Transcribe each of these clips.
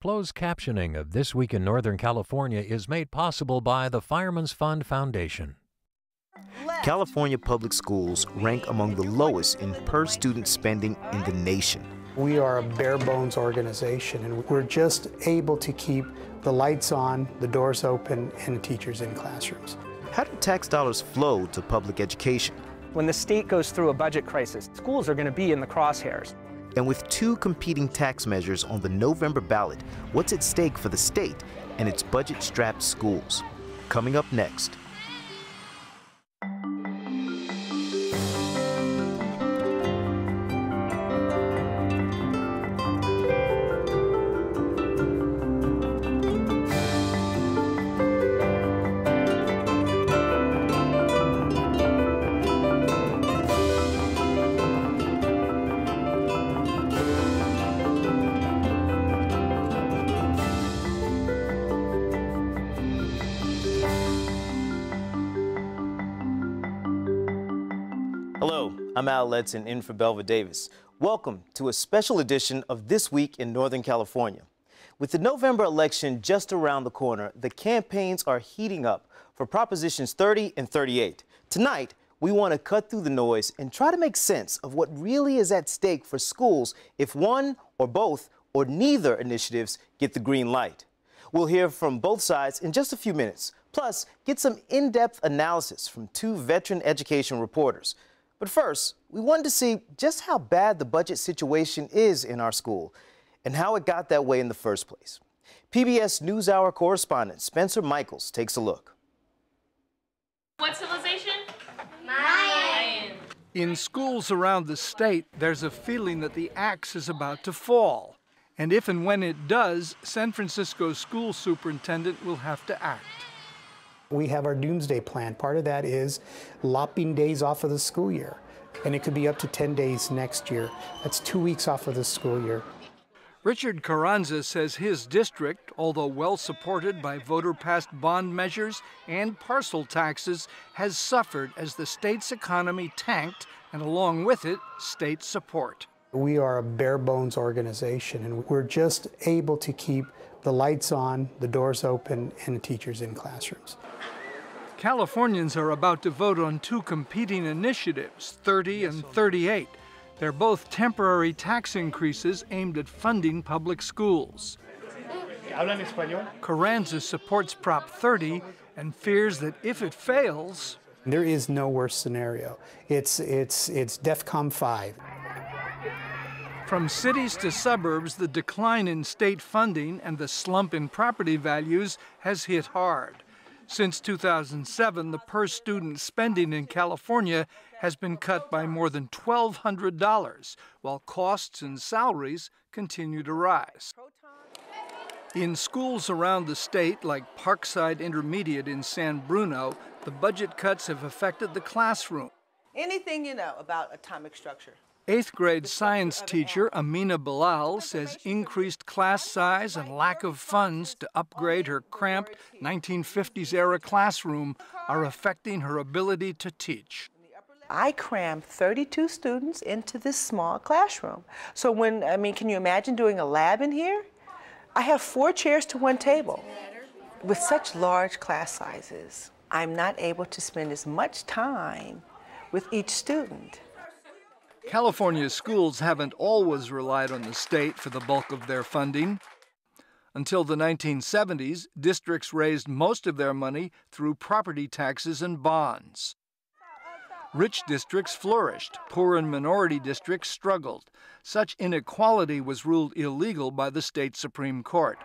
Closed captioning of This Week in Northern California is made possible by the Fireman's Fund Foundation. California public schools rank among the lowest in per-student spending in the nation. We are a bare-bones organization, and we're just able to keep the lights on, the doors open, and the teachers in classrooms. How do tax dollars flow to public education? When the state goes through a budget crisis, schools are going to be in the crosshairs. And with two competing tax measures on the November ballot, what's at stake for the state and its budget-strapped schools? Coming up next. Hello, I'm Al Letson in for Belva Davis. Welcome to a special edition of This Week in Northern California. With the November election just around the corner, the campaigns are heating up for Propositions 30 and 38. Tonight, we want to cut through the noise and try to make sense of what really is at stake for schools if one or both or neither initiatives get the green light. We'll hear from both sides in just a few minutes, plus get some in-depth analysis from two veteran education reporters. But first, we wanted to see just how bad the budget situation is in our school and how it got that way in the first place. PBS NewsHour correspondent Spencer Michaels takes a look. What civilization? Mayan. In schools around the state, there's a feeling that the axe is about to fall. And if and when it does, San Francisco's school superintendent will have to act. We have our doomsday plan. Part of that is lopping days off of the school year, and it could be up to 10 days next year. That's 2 weeks off of the school year. Richard Carranza says his district, although well supported by voter-passed bond measures and parcel taxes, has suffered as the state's economy tanked, and along with it, state support. We are a bare-bones organization, and we're just able to keep the lights on, the doors open, and the teachers in classrooms. Californians are about to vote on two competing initiatives, 30 and 38. They're both temporary tax increases aimed at funding public schools. Carranza supports Prop 30 and fears that if it fails... There is no worse scenario. It's DEFCON 5. From cities to suburbs, the decline in state funding and the slump in property values has hit hard. Since 2007, the per-student spending in California has been cut by more than $1,200, while costs and salaries continue to rise. In schools around the state, like Parkside Intermediate in San Bruno, the budget cuts have affected the classroom. Anything you know about atomic structure. 8th grade science teacher Aminah Bilal says increased class size and lack of funds to upgrade her cramped 1950s-era classroom are affecting her ability to teach. I crammed 32 students into this small classroom. So can you imagine doing a lab in here? I have 4 chairs to 1 table. With such large class sizes, I'm not able to spend as much time with each student. California schools haven't always relied on the state for the bulk of their funding. Until the 1970s, districts raised most of their money through property taxes and bonds. Rich districts flourished, poor and minority districts struggled. Such inequality was ruled illegal by the state Supreme Court.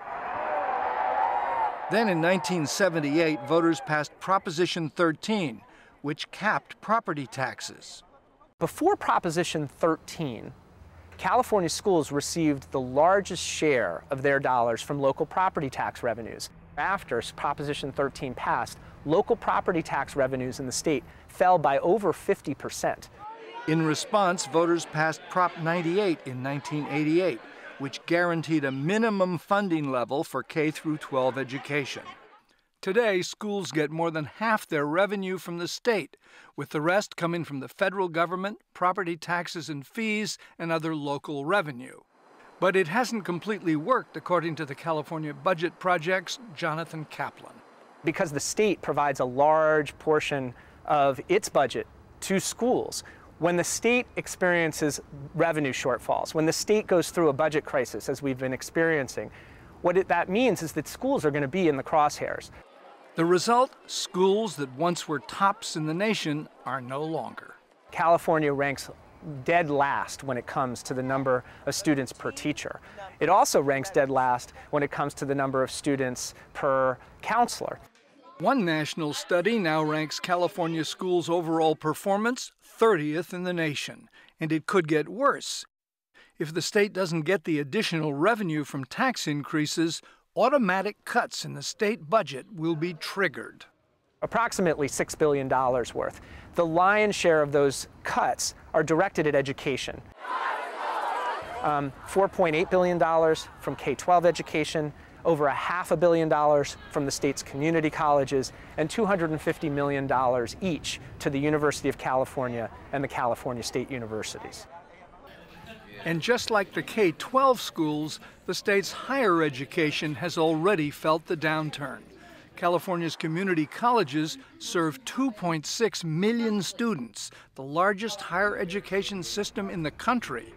Then in 1978, voters passed Proposition 13, which capped property taxes. Before Proposition 13, California schools received the largest share of their dollars from local property tax revenues. After Proposition 13 passed, local property tax revenues in the state fell by over 50%. In response, voters passed Prop 98 in 1988, which guaranteed a minimum funding level for K-12 education. Today, schools get more than half their revenue from the state, with the rest coming from the federal government, property taxes and fees, and other local revenue. But it hasn't completely worked, according to the California Budget Project's Jonathan Kaplan. Because the state provides a large portion of its budget to schools, when the state experiences revenue shortfalls, when the state goes through a budget crisis, as we've been experiencing, that means is that schools are going to be in the crosshairs. The result, schools that once were tops in the nation are no longer. California ranks dead last when it comes to the number of students per teacher. It also ranks dead last when it comes to the number of students per counselor. One national study now ranks California schools' overall performance 30th in the nation, and it could get worse. If the state doesn't get the additional revenue from tax increases, automatic cuts in the state budget will be triggered. Approximately $6 billion worth. The lion's share of those cuts are directed at education. $4.8 billion from K-12 education, over $500 million from the state's community colleges, and $250 million each to the University of California and the California State Universities. And just like the K-12 schools, the state's higher education has already felt the downturn. California's community colleges serve 2.6 million students, the largest higher education system in the country.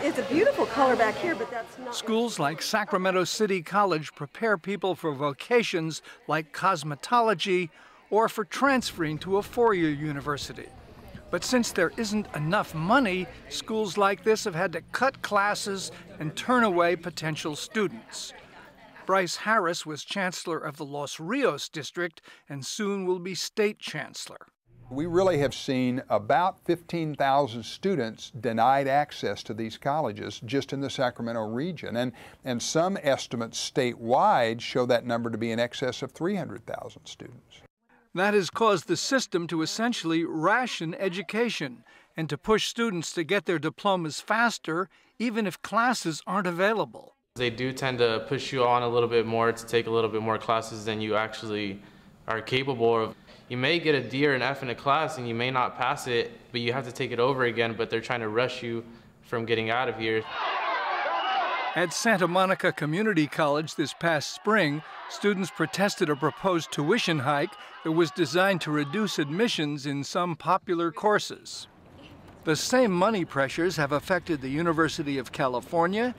It's a beautiful color back here, but that's not... Schools like Sacramento City College prepare people for vocations like cosmetology or for transferring to a four-year university. But since there isn't enough money, schools like this have had to cut classes and turn away potential students. Brice Harris was chancellor of the Los Rios district and soon will be state chancellor. We really have seen about 15,000 students denied access to these colleges just in the Sacramento region. And some estimates statewide show that number to be in excess of 300,000 students. That has caused the system to essentially ration education and to push students to get their diplomas faster, even if classes aren't available. They do tend to push you on a little bit more to take a little bit more classes than you actually are capable of. You may get a D or an F in a class and you may not pass it, but you have to take it over again, but they're trying to rush you from getting out of here. At Santa Monica Community College this past spring, students protested a proposed tuition hike that was designed to reduce admissions in some popular courses. The same money pressures have affected the University of California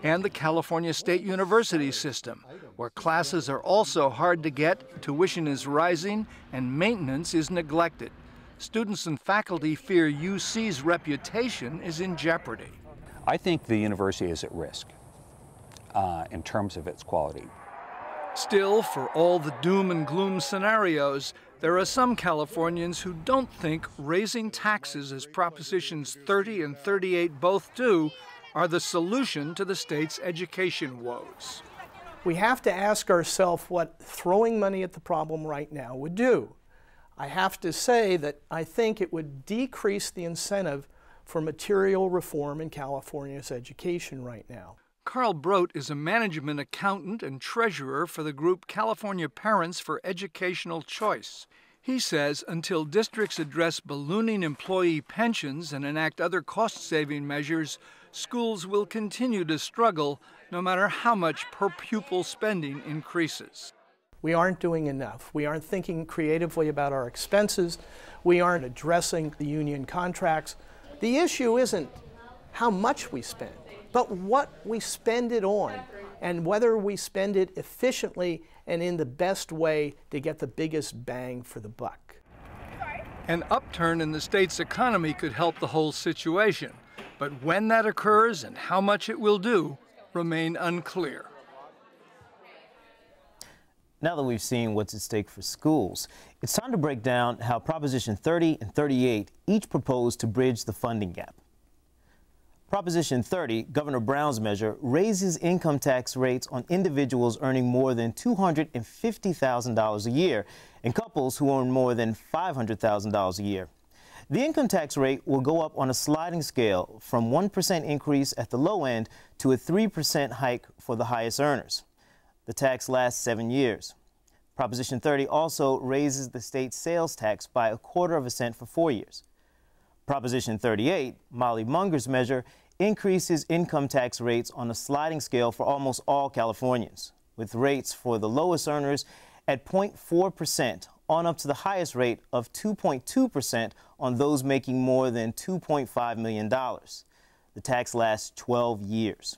and the California State University system, where classes are also hard to get, tuition is rising, and maintenance is neglected. Students and faculty fear UC's reputation is in jeopardy. I think the university is at risk in terms of its quality. Still, for all the doom and gloom scenarios, there are some Californians who don't think raising taxes, as Propositions 30 and 38 both do, are the solution to the state's education woes. We have to ask ourselves what throwing money at the problem right now would do. I have to say that I think it would decrease the incentive for material reform in California's education right now. Carl Brodt is a management accountant and treasurer for the group California Parents for Educational Choice. He says until districts address ballooning employee pensions and enact other cost-saving measures, schools will continue to struggle no matter how much per-pupil spending increases. We aren't doing enough. We aren't thinking creatively about our expenses. We aren't addressing the union contracts. The issue isn't how much we spend, but what we spend it on, and whether we spend it efficiently and in the best way to get the biggest bang for the buck. An upturn in the state's economy could help the whole situation, but when that occurs and how much it will do remain unclear. Now that we've seen what's at stake for schools, it's time to break down how Proposition 30 and 38 each propose to bridge the funding gap. Proposition 30, Governor Brown's measure, raises income tax rates on individuals earning more than $250,000 a year and couples who earn more than $500,000 a year. The income tax rate will go up on a sliding scale from 1% increase at the low end to a 3% hike for the highest earners. The tax lasts 7 years. Proposition 30 also raises the state sales tax by 1/4 cent for 4 years. Proposition 38, Molly Munger's measure, increases income tax rates on a sliding scale for almost all Californians, with rates for the lowest earners at 0.4% on up to the highest rate of 2.2% on those making more than $2.5 million. The tax lasts 12 years.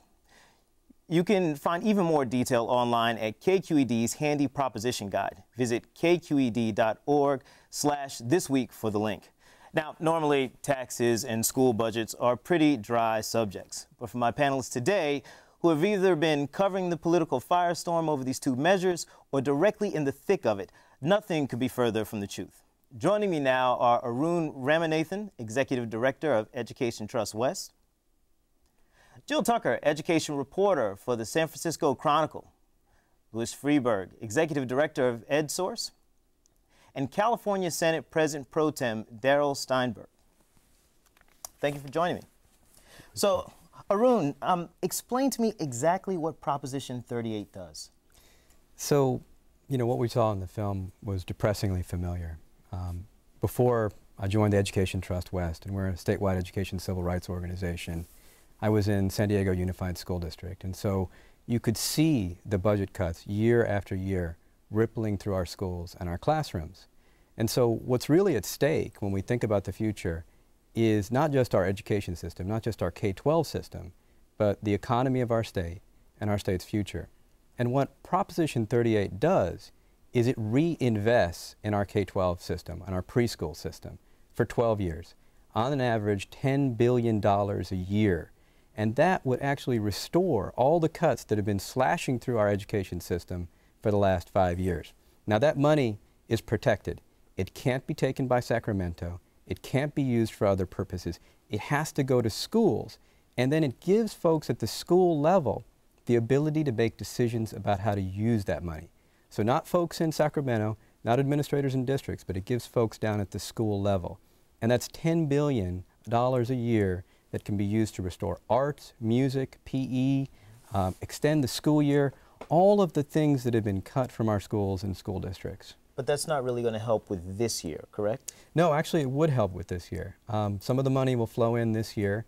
You can find even more detail online at KQED's handy proposition guide. Visit kqed.org/thisweek for the link. Now, normally taxes and school budgets are pretty dry subjects, but for my panelists today, who have either been covering the political firestorm over these two measures or directly in the thick of it, nothing could be further from the truth. Joining me now are Arun Ramanathan, Executive Director of Education Trust West, Jill Tucker, Education Reporter for the San Francisco Chronicle, Louis Freeberg, Executive Director of EdSource, and California Senate President Pro Tem Darrell Steinberg. Thank you for joining me. So, Arun, explain to me exactly what Proposition 38 does. So, you know, what we saw in the film was depressingly familiar. Before I joined the Education Trust West, and we're a statewide education civil rights organization, I was in San Diego Unified School District, and so you could see the budget cuts year after year rippling through our schools and our classrooms. And so what's really at stake when we think about the future is not just our education system, not just our K-12 system, but the economy of our state and our state's future. And what Proposition 38 does is it reinvests in our K-12 system, and our preschool system, for 12 years, on an average $10 billion a year. And that would actually restore all the cuts that have been slashing through our education system for the last 5 years. Now that money is protected. It can't be taken by Sacramento. It can't be used for other purposes. It has to go to schools, and then it gives folks at the school level the ability to make decisions about how to use that money. So not folks in Sacramento, not administrators in districts, but it gives folks down at the school level. And that's $10 billion a year that can be used to restore arts, music, PE, extend the school year, all of the things that have been cut from our schools and school districts. But that's not really going to help with this year, correct? No, actually it would help with this year. Some of the money will flow in this year.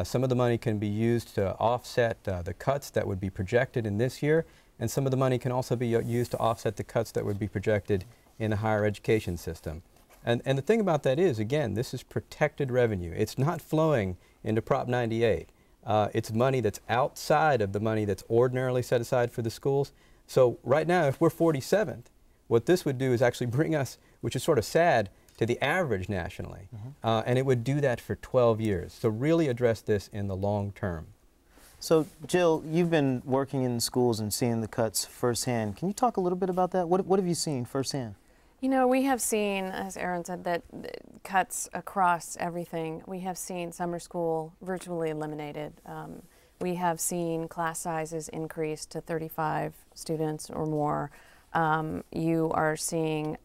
Some of the money can be used to offset the cuts that would be projected in this year, and some of the money can also be used to offset the cuts that would be projected in the higher education system. And the thing about that is, again, this is protected revenue. It's not flowing into Prop 98. It's money that's outside of the money that's ordinarily set aside for the schools. So right now, if we're 47th, what this would do is actually bring us, which is sort of sad, to the average nationally. And it would do that for 12 years. So really address this in the long term. So, Jill, you've been working in schools and seeing the cuts firsthand. Can you talk a little bit about that? What have you seen firsthand? You know, we have seen, as Arun said, that cuts across everything. We have seen summer school virtually eliminated. We have seen class sizes increase to 35 students or more. You are seeing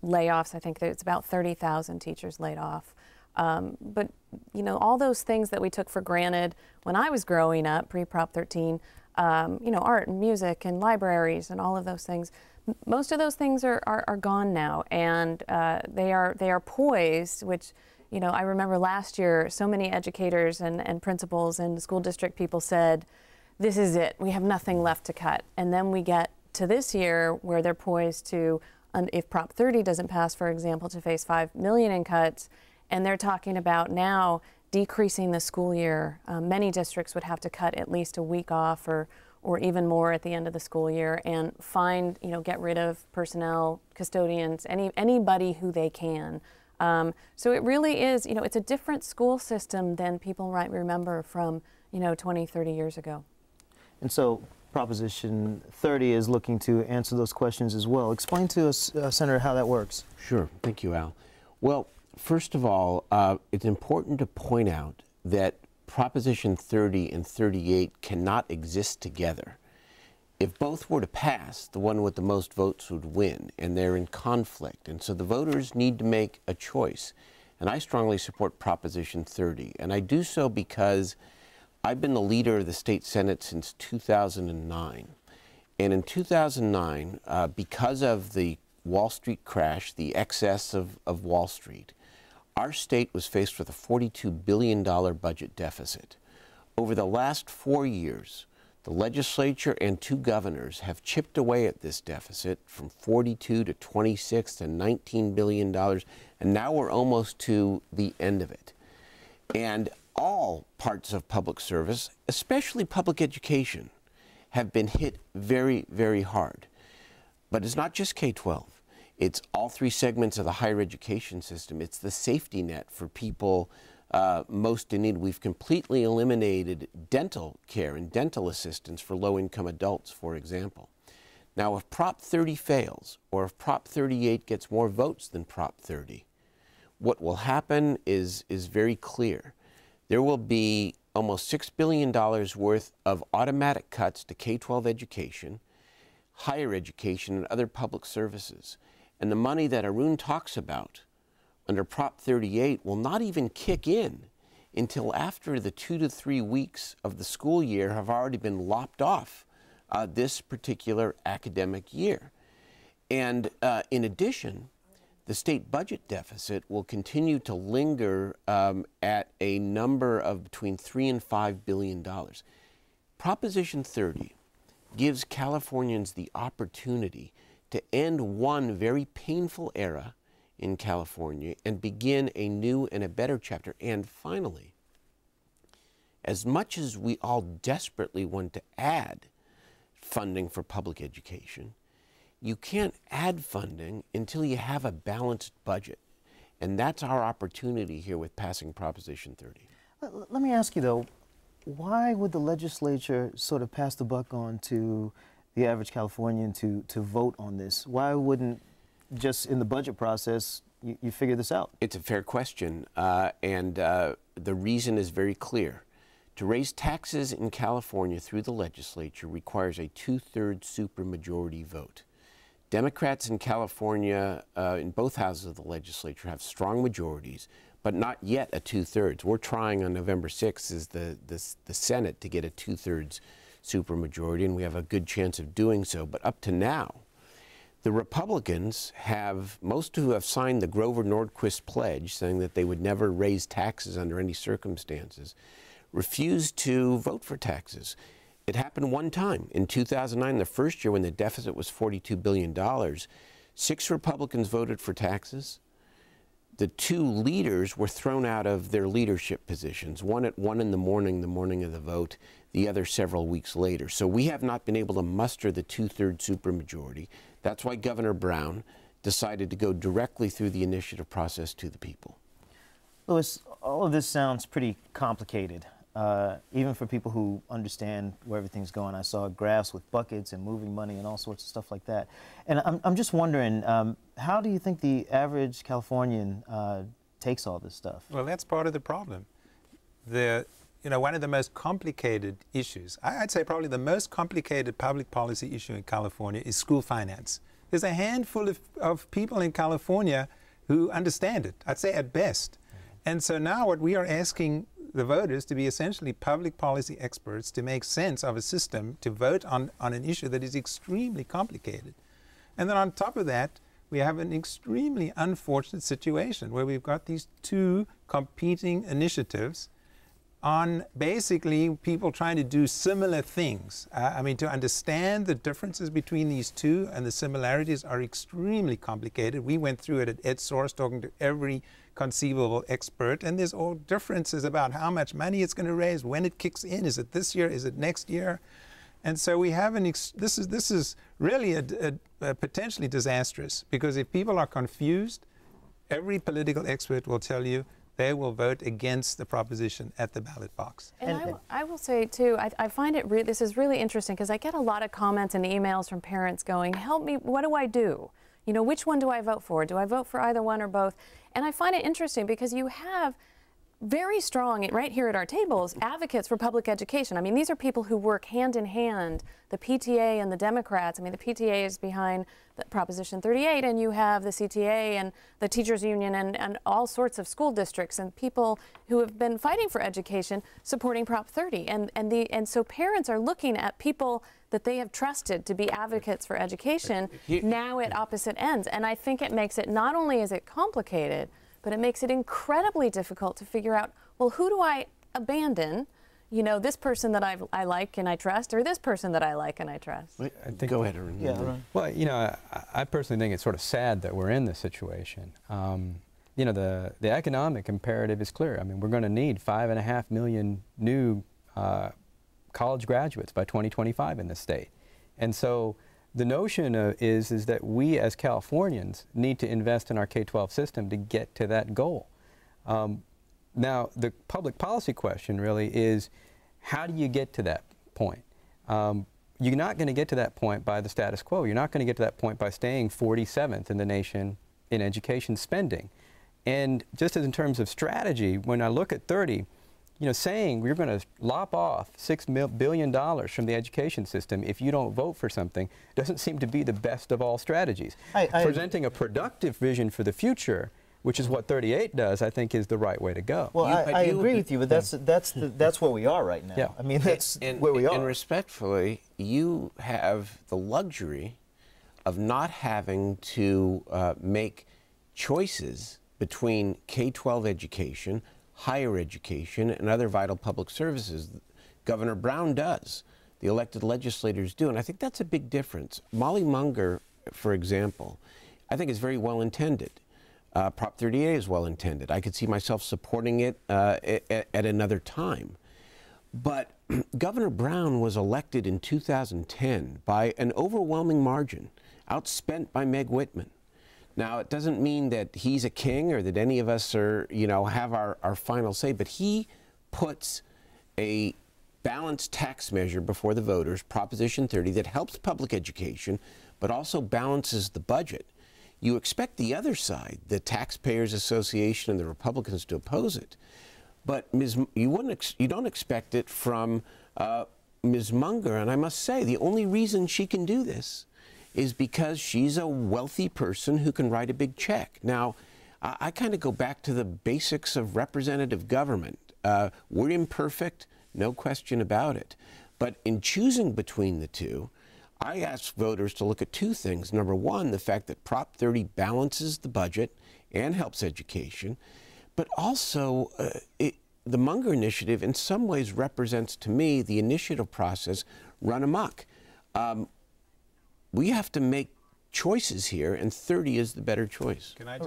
layoffs. I think that it's about 30,000 teachers laid off. But, you know, all those things that we took for granted when I was growing up, pre-Prop 13, you know, art and music and libraries and all of those things, most of those things are gone now, and they are poised, which, you know, I remember last year so many educators and principals and school district people said, this is it, we have nothing left to cut. And then we get to this year where they're poised to, if Prop 30 doesn't pass, for example, to face $5 million in cuts, and they're talking about now decreasing the school year. Many districts would have to cut at least a week off or even more at the end of the school year, and find, you know, get rid of personnel, custodians, anybody who they can. So it really is, you know, it's a different school system than people might remember from, you know, 20, 30 years ago. And so Proposition 30 is looking to answer those questions as well. Explain to us, Senator, how that works. Sure. Thank you, Al. Well, first of all, it's important to point out that Proposition 30 and 38 cannot exist together. If both were to pass, the one with the most votes would win, and they're in conflict. And so the voters need to make a choice. And I strongly support Proposition 30. And I do so because I've been the leader of the state Senate since 2009. And in 2009, because of the Wall Street crash, the excess of Wall Street, our state was faced with a $42 billion budget deficit. Over the last 4 years, the legislature and 2 governors have chipped away at this deficit from 42 to 26 to $19 billion, and now we're almost to the end of it. And all parts of public service, especially public education, have been hit very, very hard. But it's not just K-12. It's all 3 segments of the higher education system. It's the safety net for people most in need. We've completely eliminated dental care and dental assistance for low-income adults, for example. Now, if Prop 30 fails, or if Prop 38 gets more votes than Prop 30, what will happen is very clear. There will be almost $6 billion worth of automatic cuts to K-12 education, higher education, and other public services. And the money that Arun talks about under Prop 38 will not even kick in until after the 2 to 3 weeks of the school year have already been lopped off this particular academic year. And in addition, the state budget deficit will continue to linger at a number of between $3 and $5 billion. Proposition 30 gives Californians the opportunity to end one very painful era in California and begin a new and a better chapter. And finally, as much as we all desperately want to add funding for public education, you can't add funding until you have a balanced budget. And that's our opportunity here with passing Proposition 30. Let me ask you, though, why would the legislature sort of pass the buck on to the average Californian to vote on this? Why wouldn't just in the budget process you figure this out? It's a fair question, and the reason is very clear. To raise taxes in California through the legislature requires a 2/3 supermajority vote. Democrats in California, in both houses of the legislature, have strong majorities, but not yet a 2/3. We're trying on November 6th as the Senate to get a 2/3 supermajority, and we have a good chance of doing so. But up to now, the Republicans have, most who have signed the Grover-Nordquist pledge, saying that they would never raise taxes under any circumstances, refused to vote for taxes. It happened one time in 2009, the first year when the deficit was $42 billion. 6 Republicans voted for taxes. The 2 leaders were thrown out of their leadership positions, one at 1 in the morning of the vote, the other several weeks later. So we have not been able to muster the 2/3 supermajority. That's why Governor Brown decided to go directly through the initiative process to the people. Louis, all of this sounds pretty complicated, even for people who understand where everything's going. I saw graphs with buckets and moving money and all sorts of stuff like that. And I'm just wondering, how do you think the average Californian takes all this stuff? Well, that's part of the problem. One of the most complicated issues, I'd say probably the most complicated public policy issue in California is school finance. There's a handful of people in California who understand it, I'd say at best. And so now what we are asking the voters to be essentially public policy experts to make sense of a system, to vote on an issue that is extremely complicated. And then on top of that, we have an extremely unfortunate situation where we've got these 2 competing initiatives on basically people trying to do similar things. I mean, to understand the differences between these 2 and the similarities are extremely complicated. We went through it at EdSource, talking to every conceivable expert, and there's all differences about how much money it's going to raise, when it kicks in, is it this year, is it next year? And so we have this is really a potentially disastrous, because if people are confused, every political expert will tell you they will vote against the proposition at the ballot box. And I will say, too, I find this is really interesting, because I get a lot of comments and emails from parents going, help me, what do I do? You know, which one do I vote for? Do I vote for either one or both? And I find it interesting because you have very strong, right here at our tables, advocates for public education. I mean, these are people who work hand in hand, the PTA and the Democrats. I mean, the PTA is behind the Proposition 38, and you have the CTA and the teachers union and all sorts of school districts and people who have been fighting for education supporting Prop 30. And so parents are looking at people that they have trusted to be advocates for education now at opposite ends. And I think it makes it, not only is it complicated, but it makes it incredibly difficult to figure out, well, who do I abandon? You know, this person that I like and I trust, or this person that I like and I trust. Go ahead, Arun. Yeah, Arun. Well, you know, I personally think it's sort of sad that we're in this situation. You know, the economic imperative is clear. I mean, we're going to need 5.5 million new college graduates by 2025 in this state. And so the notion is that we as Californians need to invest in our K-12 system to get to that goal. Now, the public policy question really is, how do you get to that point? You're not going to get to that point by the status quo. You're not going to get to that point by staying 47th in the nation in education spending. And just as in terms of strategy, when I look at 30, you know, saying we're going to lop off $6 billion from the education system if you don't vote for something doesn't seem to be the best of all strategies. Presenting a productive vision for the future, which is what 38 does, I think is the right way to go. Well, I agree with you, but that's where we are right now. Yeah. I mean, that's where we are. And respectfully, you have the luxury of not having to make choices between K-12 education, higher education, and other vital public services. Governor Brown does. The elected legislators do. And I think that's a big difference. Molly Munger, for example, I think is very well intended. Prop 38 is well intended. I could see myself supporting it at another time. But Governor Brown was elected in 2010 by an overwhelming margin, outspent by Meg Whitman. Now, it doesn't mean that he's a king or that any of us are, you know, have our final say, but he puts a balanced tax measure before the voters, Proposition 30, that helps public education, but also balances the budget. You expect the other side, the Taxpayers Association and the Republicans, to oppose it, but you don't expect it from Ms. Munger. And I must say, the only reason she can do this is because she's a wealthy person who can write a big check. Now, I kind of go back to the basics of representative government. We're imperfect, no question about it. But in choosing between the two, I ask voters to look at two things. Number one, the fact that Prop 30 balances the budget and helps education, but also the Munger initiative in some ways represents to me the initiative process run amok. We have to make choices here, and 30 is the better choice. Can I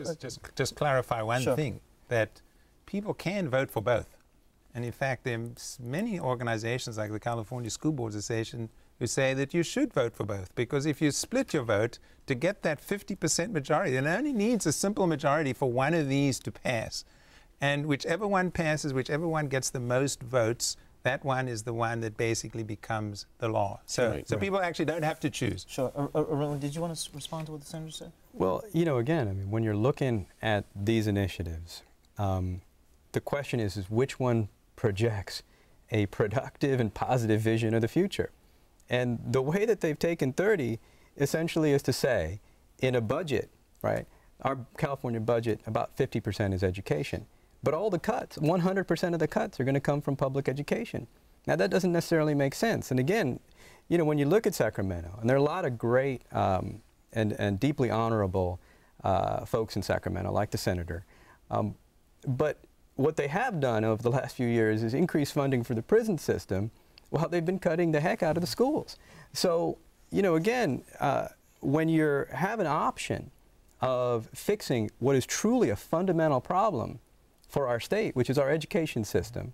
just clarify one thing, that people can vote for both. And in fact, there are many organizations like the California School Board Association who say that you should vote for both, because if you split your vote to get that 50% majority, it only needs a simple majority for one of these to pass. And whichever one passes, whichever one gets the most votes, that one is the one that basically becomes the law. So, people actually don't have to choose. Sure. Arun, did you want to respond to what the senator said? Well, you know, again, I mean, when you're looking at these initiatives, the question is which one projects a productive and positive vision of the future? And the way that they've taken 30 essentially is to say, in a budget, right, our California budget, about 50% is education. But all the cuts, 100% of the cuts are going to come from public education. Now, that doesn't necessarily make sense. And again, you know, when you look at Sacramento, and there are a lot of great and deeply honorable folks in Sacramento, like the senator, but what they have done over the last few years is increase funding for the prison system while they've been cutting the heck out of the schools. So, you know, again, when you have an option of fixing what is truly a fundamental problem for our state, which is our education system,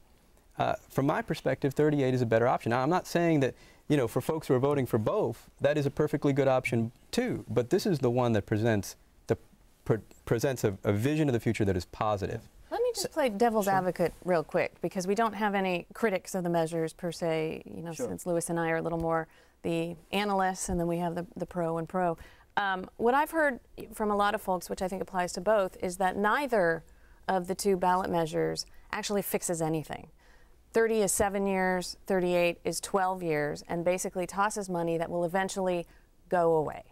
from my perspective, 38 is a better option. Now, I'm not saying that, you know, for folks who are voting for both, that is a perfectly good option too, but this is the one that presents a vision of the future that is positive. Let me just play devil's advocate real quick, because we don't have any critics of the measures per se, you know, since Lewis and I are a little more the analysts, and then we have the pro and pro. What I've heard from a lot of folks, which I think applies to both, is that neither of the two ballot measures actually fixes anything. 30 is 7 years, 38 is 12 years, and basically tosses money that will eventually go away.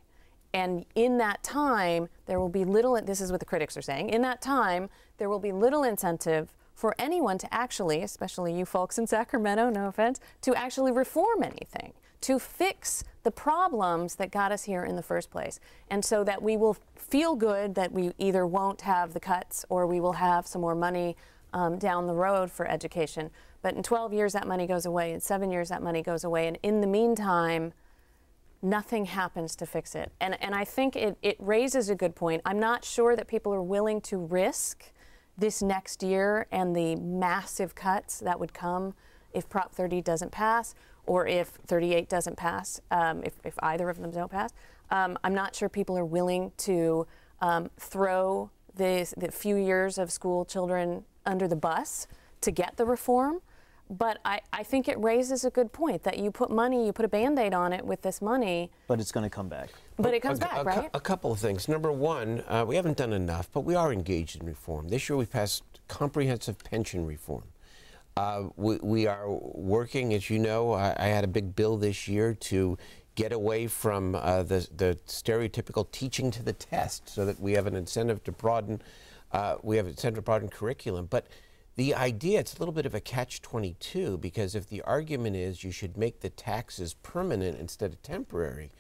And in that time, there will be little, this is what the critics are saying, in that time, there will be little incentive for anyone to actually, especially you folks in Sacramento, no offense, to actually reform anything, to fix the problems that got us here in the first place. And so that we will feel good that we either won't have the cuts or we will have some more money down the road for education. But in 12 years that money goes away, in 7 years that money goes away, and in the meantime, nothing happens to fix it. And I think it raises a good point. I'm not sure that people are willing to risk this next year and the massive cuts that would come if Prop 30 doesn't pass, or if 38 doesn't pass, if either of them don't pass. I'm not sure people are willing to throw the few years of school children under the bus to get the reform. But I think it raises a good point that you put money, you put a Band-Aid on it with this money. But it's going to come back. But it comes back, right? A couple of things. Number one, we haven't done enough, but we are engaged in reform. This year we passed comprehensive pension reform. We are working, as you know, I had a big bill this year to get away from the stereotypical teaching to the test so that we have an incentive to broaden, curriculum. But the idea, it's a little bit of a catch-22, because if the argument is you should make the taxes permanent instead of temporary,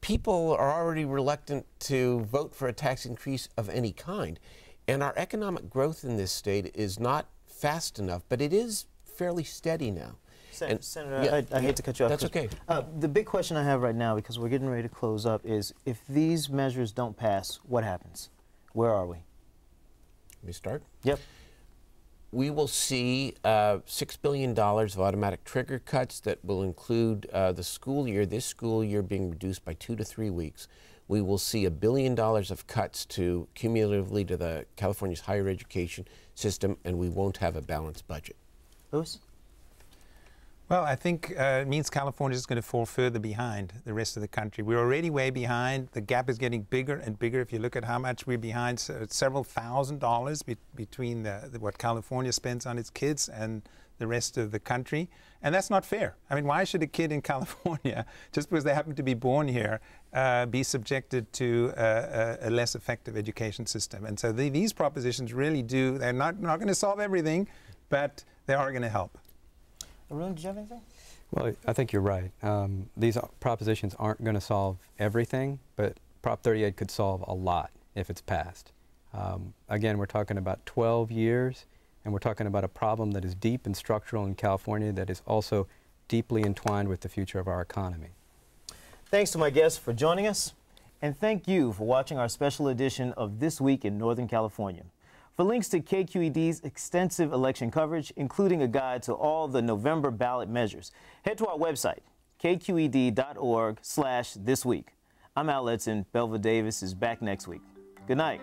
people are already reluctant to vote for a tax increase of any kind. And our economic growth in this state is not fast enough, but it is fairly steady now. Senator, yeah, I hate to cut you off. That's okay. The big question I have right now, because we're getting ready to close up, is if these measures don't pass, what happens? Where are we? Let me start? Yep. We will see $6 billion of automatic trigger cuts that will include the school year, this school year being reduced by 2 to 3 weeks. We will see $1 billion of cuts cumulatively to the California's higher education system, and we won't have a balanced budget. Louis? Well, I think it means California is going to fall further behind the rest of the country. We're already way behind. The gap is getting bigger and bigger. If you look at how much we're behind, so it's several $1,000s between what California spends on its kids and the rest of the country. And that's not fair. I mean, why should a kid in California, just because they happen to be born here, be subjected to a less effective education system? And so these propositions really do, they're not going to solve everything, but they are going to help. Arun, did you have anything? Well, I think you're right. These propositions aren't going to solve everything, but Prop 38 could solve a lot if it's passed. Again, we're talking about 12 years, and we're talking about a problem that is deep and structural in California that is also deeply entwined with the future of our economy. Thanks to my guests for joining us, and thank you for watching our special edition of This Week in Northern California. For links to KQED's extensive election coverage, including a guide to all the November ballot measures, head to our website, kqed.org/thisweek. I'm Al Letson. Belva Davis is back next week. Good night.